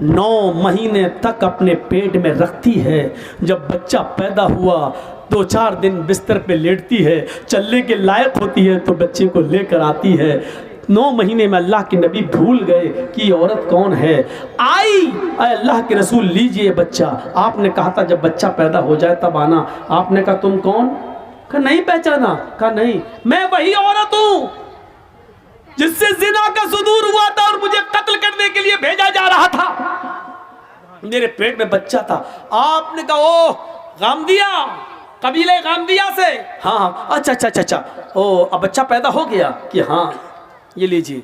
9 مہینے تک اپنے پیٹ میں رکھتی ہے. جب بچہ پیدا ہوا 2-4 دن بستر پہ لیٹتی ہے, چلنے کے لائق ہوتی ہے تو بچے کو لے کر آتی ہے. 9 مہینے میں اللہ کے نبی بھول گئے کہ یہ عورت کون ہے. آئی, اے اللہ کے رسول لیجئے بچہ. آپ نے کہا تھا جب بچہ پیدا ہو جائے تب آنا. آپ نے کہا تم کون؟ کہا نہیں پہچانا. کہا نہیں, میں وہی عورت ہوں جس سے زنا کا صدور ہوا تھا اور مجھے قتل کرنے کے لیے بھیجا جا رہا تھا. میرے پیٹ میں بچہ تھا. آپ نے کہا او غامدیہ, قبیلہ غامدیہ سے. ہاں اچھا او اب بچہ پیدا ہو گیا کہ ہاں یہ لیجیے.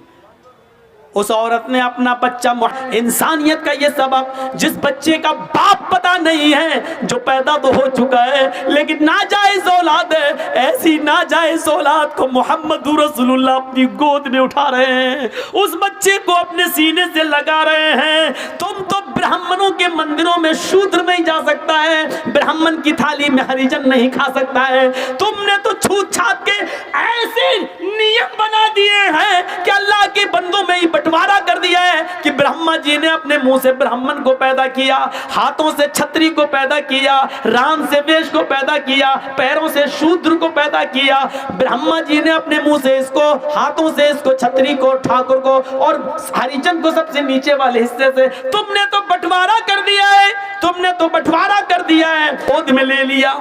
اس عورت نے اپنا بچہ, انسانیت کا یہ سبق, جس بچے کا باپ پتہ نہیں ہے جو پیدا تو ہو چکا ہے لیکن ناجائز اولاد ہے, ایسی ناجائز اولاد کو محمد رسول اللہ اپنی گود میں اٹھا رہے ہیں, اس بچے کو اپنے سینے سے لگا رہے ہیں. تم تو برہمنوں کے مندروں میں شودر نہیں جا سکتا ہے, برہمن کی تھالی میں ہریجن نہیں کھا سکتا ہے. تم نے تو چھوت چھات کے ایسے نیم بنا دیے ہیں کہ اللہ کے بندوں میں ہی بٹوارا کر دیا ہے کہ برہما جی نے اپنے منہ سے برہمن کو پیدا کیا, ہاتھوں سے چھتری کو پیدا کیا, رام سے ویش کو پیدا کیا, پیروں سے شودر کو پیدا کیا. برہما جی نے اپنے منہ سے اس کو, ہاتھوں سے اس کو, چھتری کو, ٹھاکر کو اور ہریجن کو سب سے نیچے والے حصے سے. تم نے تو بٹوارا کر دیا ہے, تم نے تو بٹوارا کر دیا ہے. گود میں لے لیا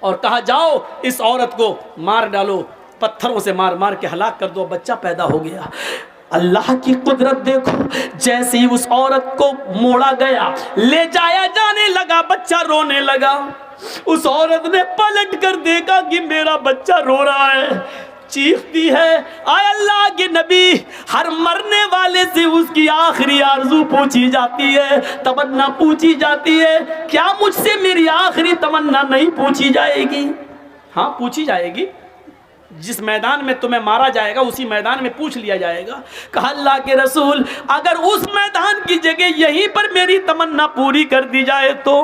اور کہا جاؤ اس عورت کو مار ڈالو, پتھروں سے مار مار کے ہلاک کر دو. بچہ پیدا ہو گیا. اللہ کی قدرت دیکھو, جیسے ہی اس عورت کو موڑا گیا, لے جایا جانے لگا, بچہ رونے لگا. اس عورت نے پلٹ کر دیکھا کہ میرا بچہ رو رہا ہے, چیختی ہے. آئے اللہ کے نبی, ہر مرنے والے سے اس کی آخری آرزو پوچھی جاتی ہے, تمنا پوچھی جاتی ہے. کیا مجھ سے میری آخری تمنا نہیں پوچھی جائے گی؟ ہاں پوچھی جائے گی. جس میدان میں تمہیں مارا جائے گا اسی میدان میں پوچھ لیا جائے گا. کہا اللہ کے رسول اگر اس میدان کی جگہ یہیں پر میری تمنا پوری کر دی جائے تو؟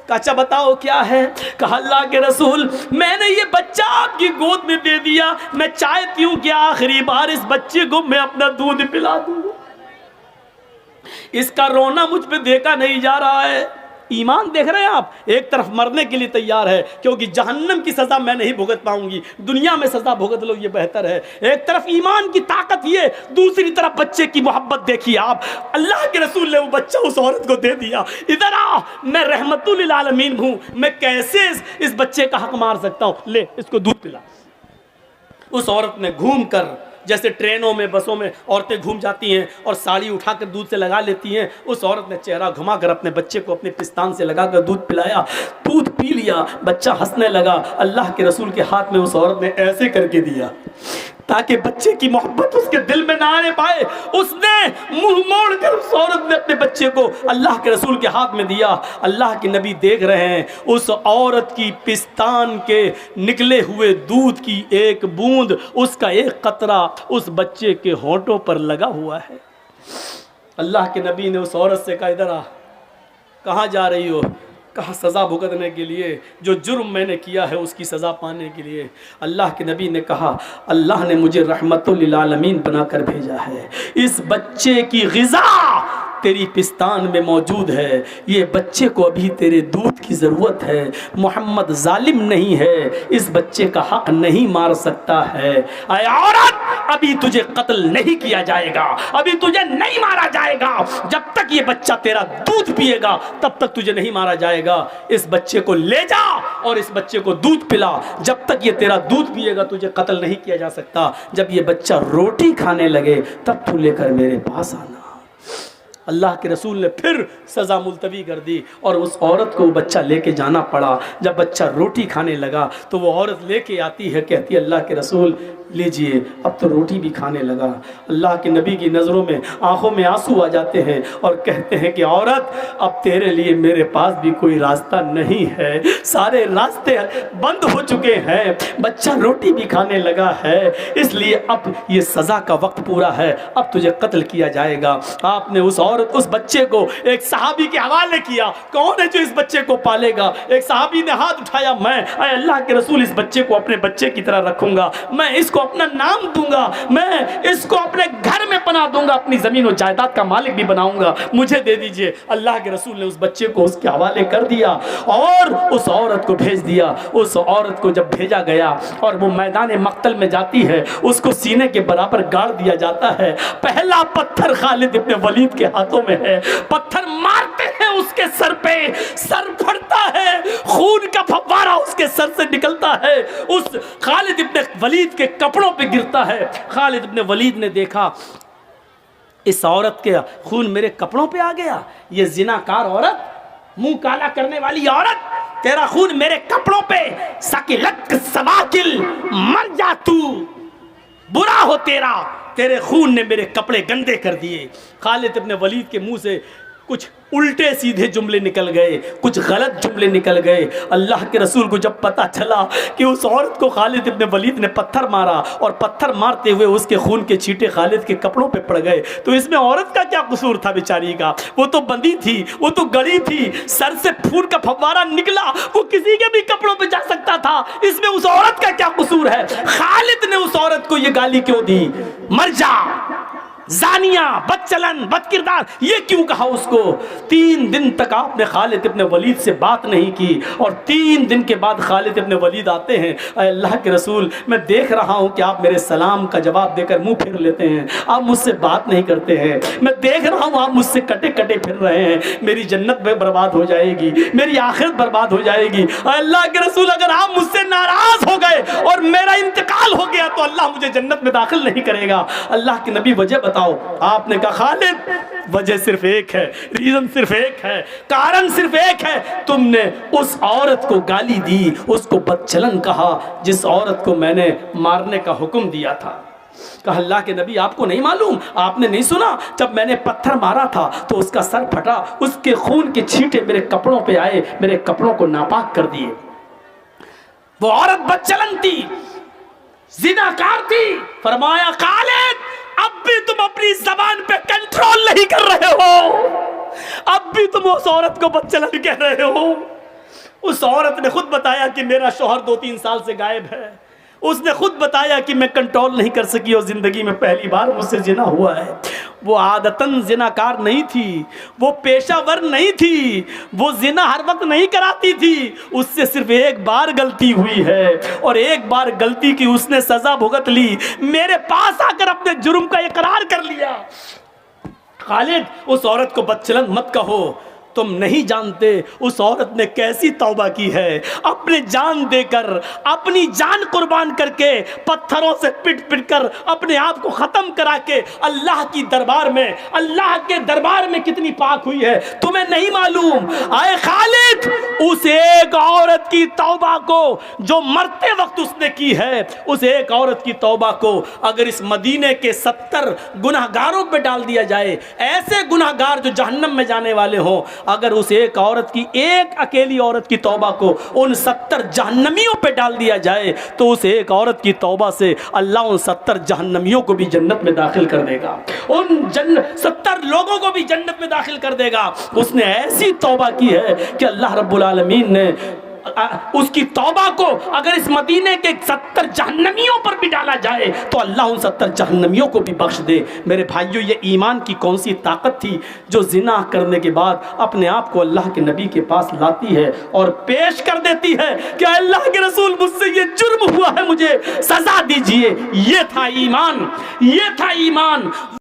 اچھا بتاؤ کیا ہے؟ کہا اللہ کے رسول میں نے یہ بچہ آپ کی گود میں دے دیا, میں چاہتی ہوں کہ آخری بار اس بچے کو میں اپنا دودھ پلا دوں. اس کا رونا مجھ پہ دیکھا نہیں جا رہا ہے. ایمان دیکھ رہے ہیں آپ, ایک طرف مرنے کے لیے تیار ہے کیونکہ جہنم کی سزا میں نہیں بھگت پاؤں گی, دنیا میں سزا بھگت لو یہ بہتر ہے. ایک طرف ایمان کی طاقت یہ, دوسری طرف بچے کی محبت دیکھیے آپ. اللہ کے رسول نے وہ بچہ اس عورت کو دے دیا. ادھر آ, میں رحمت للعالمین ہوں, میں کیسے اس بچے کا حق مار سکتا ہوں؟ لے اس کو دودھ پلا. اس عورت نے گھوم کر, جیسے ٹرینوں میں بسوں میں عورتیں گھوم جاتی ہیں اور ساڑی اٹھا کر دودھ سے لگا لیتی ہیں, اس عورت نے چہرہ گھما کر اپنے بچے کو اپنے پستان سے لگا کر دودھ پلایا. دودھ پی لیا, بچہ ہنسنے لگا. اللہ کے رسول کے ہاتھ میں اس عورت نے ایسے کر کے دیا تاکہ بچے کی محبت اس کے دل میں نہ آنے پائے. اس نے منہ موڑ کر اس عورت نے اپنے بچے کو اللہ کے رسول کے ہاتھ میں دیا. اللہ کے نبی دیکھ رہے ہیں اس عورت کی پستان کے نکلے ہوئے دودھ کی ایک بوند, اس کا ایک قطرہ اس بچے کے ہونٹوں پر لگا ہوا ہے. اللہ کے نبی نے اس عورت سے کہا ادھر آ. کہاں جا رہی ہو؟ کہا سزا بھگتنے کے لیے, جو جرم میں نے کیا ہے اس کی سزا پانے کے لیے. اللہ کے نبی نے کہا اللہ نے مجھے رحمت للعالمین بنا کر بھیجا ہے, اس بچے کی غذا تیری پستان میں موجود ہے, یہ بچے کو ابھی تیرے دودھ کی ضرورت ہے. محمد ظالم نہیں ہے, اس بچے کا حق نہیں مار سکتا ہے. اے عورت, ابھی تجھے قتل نہیں کیا جائے گا, ابھی تجھے نہیں مارا جائے گا. جب تک یہ بچہ تیرا دودھ پیے گا تب تک تجھے نہیں مارا جائے گا. اس بچے کو لے جا اور اس بچے کو دودھ پلا. جب تک یہ تیرا دودھ پیے گا تجھے قتل نہیں کیا جا سکتا. جب یہ بچہ روٹی کھانے لگے تب تو لے کر میرے پاس آنا. اللہ کے رسول نے پھر سزا ملتوی کر دی اور اس عورت کو وہ بچہ لے کے جانا پڑا. جب بچہ روٹی کھانے لگا تو وہ عورت لے کے آتی ہے, کہتی ہے اللہ کے رسول لیجئے, اب تو روٹی بھی کھانے لگا. اللہ کے نبی کی نظروں میں, آنکھوں میں آنسو آ جاتے ہیں اور کہتے ہیں کہ عورت اب تیرے لیے میرے پاس بھی کوئی راستہ نہیں ہے, سارے راستے بند ہو چکے ہیں, بچہ روٹی بھی کھانے لگا ہے, اس لیے اب یہ سزا کا وقت پورا ہے, اب تجھے قتل کیا جائے گا. آپ نے اس عورت اس بچے کو ایک صحابی کے حوالے کیا. کون ہے جو اس بچے کو پالے گا؟ ایک صحابی نے ہاتھ اٹھایا, میں اے اللہ کے رسول اس بچے کو اپنے بچے کی طرح رکھوں گا, میں اس کو اپنا نام دوں گا, میں اس کو اپنے گھر میں پناہ دوں گا, اپنی زمین و جائیداد کا مالک بھی بناؤں گا, مجھے دے دیجئے. اللہ کے رسول نے اس بچے کو اس کے حوالے کر دیا اور اس عورت کو بھیج دیا. اس عورت کو جب بھیجا گیا اور وہ میدان مقتل میں جاتی ہے, اس کو سینے کے برابر گاڑ دیا جاتا ہے. پہلا پتھر خالد ابن ولید کے ہاتھوں میں ہے, پتھر مارتے ہیں اس کے سر پہ, سر پھٹتا ہے, خون کا فوارہ اس کے سر سے نکلتا ہے, اس خالد ابن ولید کے کپڑوں پہ گرتا ہے. خالد ابن ولید نے دیکھا اس عورت کے خون میرے کپڑوں پہ آ گیا, یہ زناکار عورت, منہ کالا کرنے والی عورت, تیرا خون میرے کپڑوں پہ, سکلت سواکل, مر جا تو, برا ہو تیرا, تیرے خون نے میرے کپڑے گندے کر دیے. خالد ابن ولید کے منہ سے کچھ الٹے سیدھے جملے نکل گئے, کچھ غلط جملے نکل گئے. اللہ کے رسول کو جب پتا چلا کہ اس عورت کو خالد ابن ولید نے پتھر مارا اور پتھر مارتے ہوئے اس کے خون کے چھینٹے خالد کے کپڑوں پہ پڑ گئے, تو اس میں عورت کا کیا قصور تھا بیچاری کا؟ وہ تو بندی تھی, وہ تو گڑی تھی, سر سے خون کا فوارہ نکلا, وہ کسی کے بھی کپڑوں پہ جا سکتا تھا, اس میں اس عورت کا کیا قصور ہے؟ خالد نے اس عورت کو یہ گالی کیوں دی؟ مر جا, زانیہ, بد چلن, بد کردار, یہ کیوں کہا اس کو؟ 3 دن تک آپ نے خالد ابن ولید سے بات نہیں کی, اور 3 دن کے بعد خالد ابن ولید آتے ہیں. اے اللہ کے رسول, میں دیکھ رہا ہوں کہ آپ میرے سلام کا جواب دے کر منہ پھیر لیتے ہیں, آپ مجھ سے بات نہیں کرتے ہیں, میں دیکھ رہا ہوں آپ مجھ سے کٹے کٹے پھر رہے ہیں, میری جنت میں برباد ہو جائے گی, میری آخرت برباد ہو جائے گی. اے اللہ کے رسول, اگر آپ مجھ سے ناراض ہو گئے اور میرا انتقال ہو گیا تو اللہ مجھے جنت میں داخل نہیں کرے گا. اللہ کے نبی وجہ بتاؤ. آپ نے کہا خالد, وجہ صرف ایک ہے, ریزن صرف ایک ہے, کارن صرف ایک ہے, تم نے اس عورت کو گالی دی, اس کو بدچلن کہا جس عورت کو میں نے مارنے کا حکم دیا تھا. کہا اللہ کے نبی آپ کو نہیں معلوم, آپ نے نہیں سنا جب میں نے پتھر مارا تھا تو اس کا سر پھٹا, اس کے خون کے چھینٹے میرے کپڑوں پہ آئے, میرے کپڑوں کو ناپاک کر دیے. وہ عورت بدچلن تھی, زناکار تھی. فرمایا خالد, اب بھی تم اپنی زبان پہ کنٹرول نہیں کر رہے ہو, اب بھی تم اس عورت کو بدچلن کہہ رہے ہو. اس عورت نے خود بتایا کہ میرا شوہر 2-3 سال سے غائب ہے, اس نے خود بتایا کہ میں کنٹرول نہیں کر سکی اور زندگی میں پہلی بار مجھ سے زنا ہوا ہے. وہ عادتاً زناکار نہیں تھی, وہ پیشہ ور نہیں تھی, وہ زنا ہر وقت نہیں کراتی تھی, اس سے صرف ایک بار غلطی ہوئی ہے اور ایک بار غلطی کی اس نے سزا بھگت لی, میرے پاس آ کر اپنے جرم کا اقرار کر لیا. خالد, اس عورت کو بدچلن مت کہو, تم نہیں جانتے اس عورت نے کیسی توبہ کی ہے, اپنے جان دے کر, اپنی جان قربان کر کے, پتھروں سے پٹ پٹ کر اپنے آپ کو ختم کرا کے اللہ کی دربار میں, اللہ کے دربار میں کتنی پاک ہوئی ہے تمہیں نہیں معلوم. اے خالد, اس ایک عورت کی توبہ کو جو مرتے وقت اس نے کی ہے, اس ایک عورت کی توبہ کو اگر اس مدینے کے 70 گناہگاروں پہ ڈال دیا جائے, ایسے گناہگار جو جہنم میں جانے والے ہوں, اگر اس ایک عورت کی, ایک اکیلی عورت کی توبہ کو ان 70 جہنمیوں پہ ڈال دیا جائے تو اس ایک عورت کی توبہ سے اللہ ان 70 جہنمیوں کو بھی جنت میں داخل کر دے گا, ان 70 لوگوں کو بھی جنت میں داخل کر دے گا. اس نے ایسی توبہ کی ہے کہ اللہ رب العالمین نے اس کی توبہ کو اگر اس مدینے کے 70 جہنمیوں پر بھی ڈالا جائے تو اللہ ان 70 جہنمیوں کو بھی بخش دے. میرے بھائیوں, یہ ایمان کی کون سی طاقت تھی جو زنا کرنے کے بعد اپنے آپ کو اللہ کے نبی کے پاس لاتی ہے اور پیش کر دیتی ہے کہ اللہ کے رسول مجھ سے یہ جرم ہوا ہے, مجھے سزا دیجئے. یہ تھا ایمان, یہ تھا ایمان.